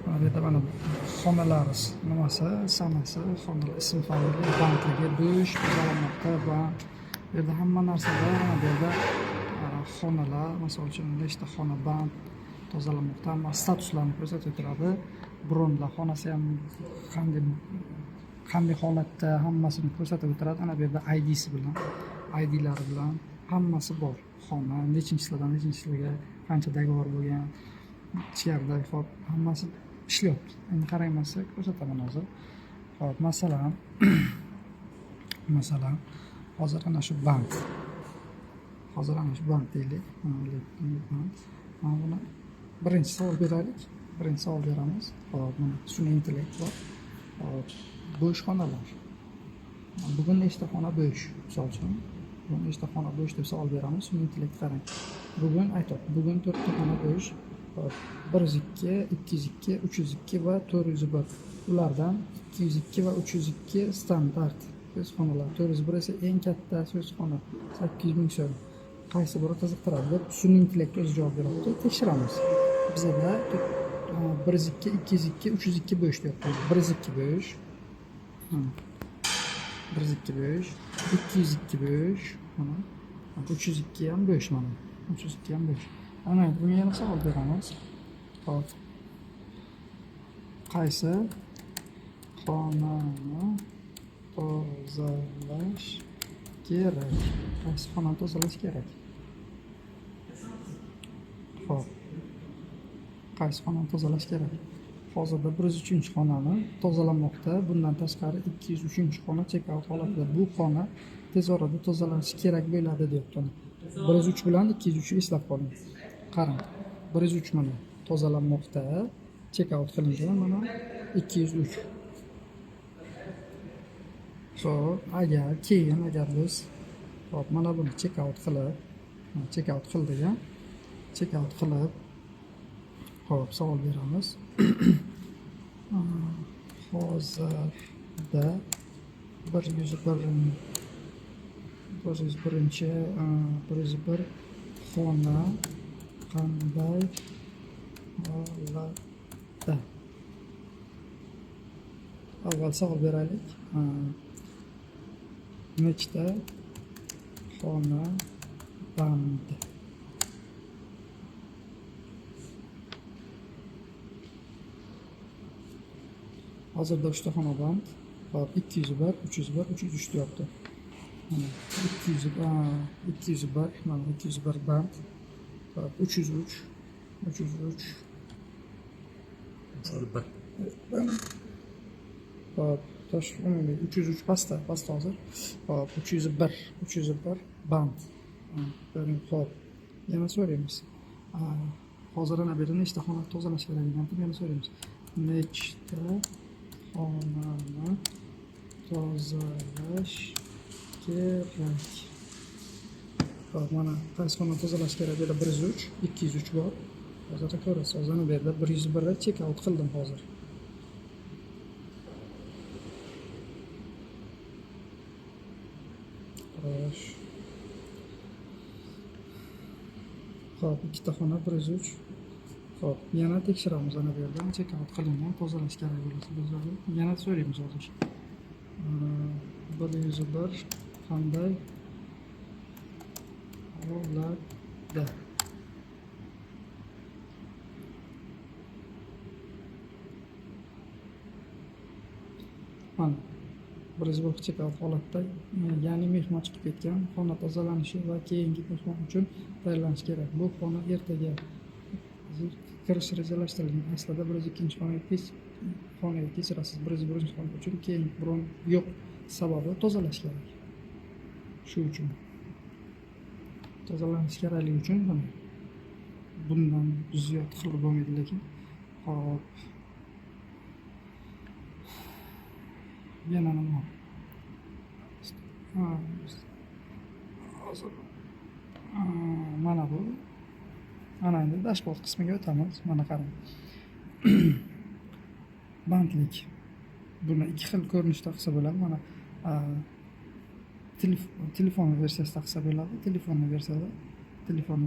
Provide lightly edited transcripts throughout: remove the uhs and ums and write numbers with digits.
Mana bu yerda mana xonalar nimasi, sanasi, xonalar ism familiya, bandligi, bo'sh, tozalanmoqda va bu yerda hamma narsa bor. Mana bu yerda xonalar, misol uchun nechta xona band tozalanmoqda, hamma statuslarni ko'rsatib turadi. Bronlar xonasi ham qanday holatda hammasini ko'rsatib o'tiradi. Ana bu yerda ID'si bilan, ID'lari bilan hammasi bor. Xona nechinchilardan nechinchisiga qancha dogovor bo'lgan, ichkarida hop hammasi ishlayapti. Endi qaraymansa ko'rsataman hozir. Hop, masalan, hozir ana shu band. Hozir ana shu band deylik. Mana buni birinchi savol beraylik. Birinchi savol beramiz. Hop, mana sun'iy intellekt bor. Hop, bo'sh xonalar. Bugun nechta xona bo'sh? Misol uchun, bugun nechta xona bo'sh deb savol beramiz. Sun'iy intellekt qarang. Bugun aytadi, bugun 4 ta xona bo'sh. 102, 202, 302 va 401. Ulardan 202 va 302 standart so'zxonalar. 401 esa eng katta so'zxona, 800 ming so'm. Qaysi biri qiziqtiradi deb sun'iy intellekt o'zi javob beryapti. Tekshiramiz. Bizda 102, 202, 302 bo'sh deyapti. 102 bo'sh. 102 bo'sh, 202 bo'sh, mana 302 ham bo'sh, mana 302 ham bo'sh. Ana bunga yana savol beramiz. Hop. Qaysi xonani tozalash kerak? Qaysi xonani tozalash kerak? Hop. Qaysi xonani tozalash kerak? Hozirda 103-xonani tozalanmoqda. Bundan tashqari 203-xona check-out holatida. Bu xona tez orada tozalanishi kerak bo'ladi deyapti. 103 bilan 203 eslab qoling. Qarang. 103 mana tozalanmoqda, check-out qilingan, mana 203. So, agar biz hop mana buni check-out qildik-a. Check-out qilib hop savol beramiz. Hozirda 101 xona qanday holatda? Avval savol beraylik. Nechta xona band? Hozirda 3 ta xona band. Hop, 201, 301, 303 deyapti. Mana 201, mana 201 band. Hop, 303. Hop, tosh umumiy 303 pastda hozir. Hop, 301 band. Ko'ring, hop. Yana so'raymiz. Hozir ana bu yerda nechta xona tozalash kerakligini yana so'raymiz. Nechta xonani tozalash kerak? Hop, mana qaysi xonani tozalash kerak? Bu yerda 103, 203 bor. Hozir ko'rasiz. Hozir ana bu yerda 101 check out qildim hozir. Xo'sh. Hop, ikkita xona 103. Hop, yana tekshiramiz ana bu yerdan check out qilingan, tozalash kerak bo'lsa bizlarga. Yana so'raymiz hozir. 101 qanday holatda? Mana 101 check out holatda, ya'ni mehmon chiqib ketgan, xona tozalanishi va keyingi mehmon uchun tayyorlanish kerak. Bu xona ertaga kirish rejalashtirilgan. Aslida 102-xonaga kechirasiz. 101-xona uchun keyin bron yo'q, sababi tozalash kerak. Shu uchun tozalanish kerakligi uchun mana bundan ziyod qilib bo'lmaydi, lekin hop yana nima? Mana bu. Ana endi dashbord qismiga o'tamiz. Mana qarang. Bandlik. Buni ikki xil ko'rinishda qilsa bo'ladi. Mana telefon versiyasida qilsa bo'ladi. Telefon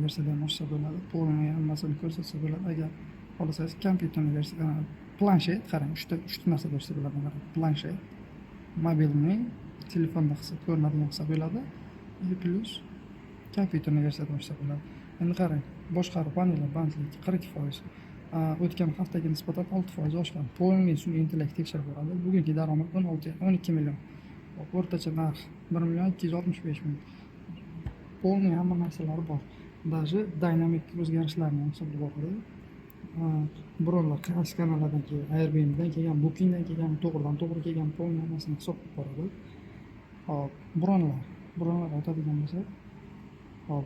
versiyada ham ochsa bo'ladi. Polni hammasini ko'rsatsa bo'ladi. Agar xohlasangiz kompyuterni planshet qarang, uchta narsa bo'lsa bo'ladi. Planshet, mobilni, telefonda qilsa ko'rinadigan qilsa bo'ladi. Plus kompyuterni versiyada bo'lsa bo'ladi. Endi qarang, boshqaruv paneli bandlik 42%. O'tgan haftaga nisbatan 6% oshgan. Polniy sun'iy intellekt tekshirib boradi. Bugungi daromad 12 million. O'rtacha narx 1,265,000. Polniy hamma narsalari bor. Даже dinamik o'zgarishlarni hisoblab boradi. Birovlar qaysi kanallardan kelgan, Airbnb'dan kelgan, Bookingdan kelgan, to'g'ridan-to'g'ri kelgan polniy hammasini hisoblab boradi. Hop, bronlar aytadigan bo'lsak, hop,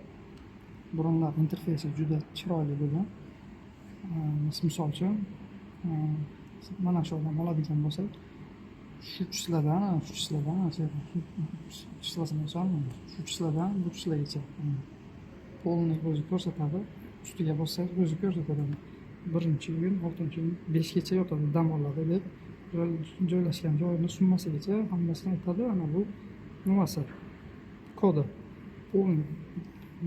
bronlar interfeysi juda chiroyli bo'lgan. Misol uchun, mana shu odam oladigan bo'lsak, shu chislardan, bu chislargacha polni o'zi ko'rsatadi. Ustiga bossangiz o'zi ko'rsatadi. Birinchi o'yin 6-kun 5gacha yotadi, dam oladi deb joylashgan joyini summasigacha hammasini aytadi. Ana bu nimasi? Kodi. Polni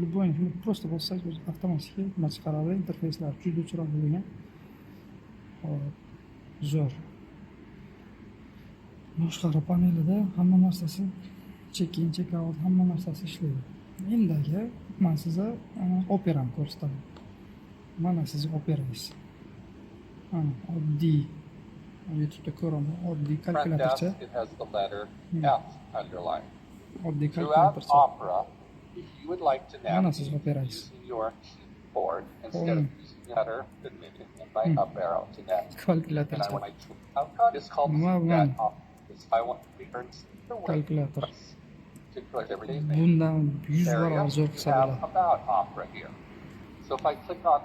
любой просто bossangiz o'zi avtomatik nima chiqaradi. Interfeyslar juda chiroyli bo'lgan. Zo'r. Boshqaruv panelida hamma narsasi check-in, check-out hamma narsasi ishlaydi. Endagi men sizga operani ko'rsataman. Mana sizning operangiz. Mana oddiy YouTube'da ko'raman, oddiy kalkulyatorcha. It has the letter F underlined. Oddiy Throughout kalkulyatorcha. Opera, if you would like to Mana siz navigate operangiz. using your keyboard instead of using the letter, then maybe by up arrow to navigate. And I Kalkulyatorcha. want to outcome is called Nima bu? that opera. I want to return the word Kalkulyator. to click every day's name. Bundan 100 Area, barobar zo'r we hisob have bo'ladi. about Opera here. So if I click on